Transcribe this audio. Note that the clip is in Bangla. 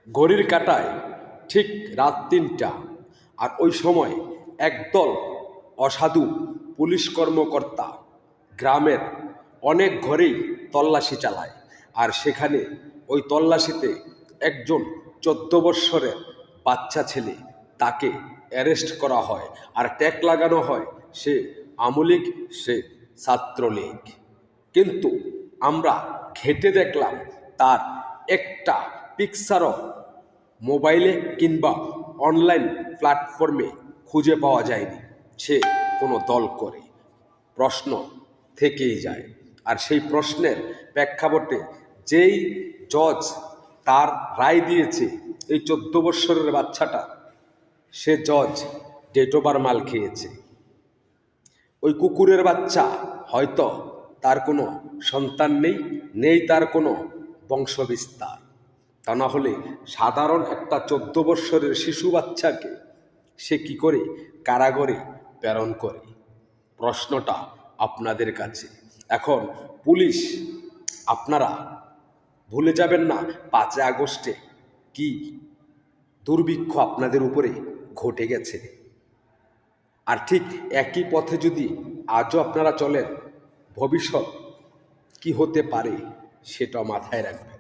ঘড়ির কাঁটায় ঠিক রাত ৩টা। আর ওই সময় একদল অসাধু পুলিশ কর্মকর্তা গ্রামের অনেক ঘরেই তল্লাশি চালায়। আর সেখানে ওই তল্লাশিতে একজন ১৪ বৎসরের বাচ্চা ছেলে, তাকে অ্যারেস্ট করা হয় আর ট্যাগ লাগানো হয় সে আমলীগ, সে ছাত্রলীগ। কিন্তু আমরা ঘেঁটে দেখলাম তার একটা পিকচারও মোবাইলে কিংবা অনলাইন প্ল্যাটফর্মে খুঁজে পাওয়া যায়নি সে কোনো দল করে। প্রশ্ন থেকেই যায়। আর সেই প্রশ্নের প্রেক্ষাপটে যেই জজ তার রায় দিয়েছে এই ১৪ বৎসরের বাচ্চাটা, সে জজ ডেটোবার মাল খেয়েছে। ওই কুকুরের বাচ্চা হয়তো তার কোনো সন্তান নেই, নেই তার কোনো বংশবিস্তার। তা না হলে সাধারণ একটা ১৪ বৎসরের শিশু বাচ্চাকে সে কি করে কারাগারে প্রেরণ করে? প্রশ্নটা আপনাদের কাছে। এখন পুলিশ, আপনারা ভুলে যাবেন না ৫ই আগস্টে কি দুর্ভিক্ষ আপনাদের উপরে ঘটে গেছে। আর ঠিক একই পথে যদি আজও আপনারা চলেন, ভবিষ্যৎ কি হতে পারে সেটা মাথায় রাখবেন।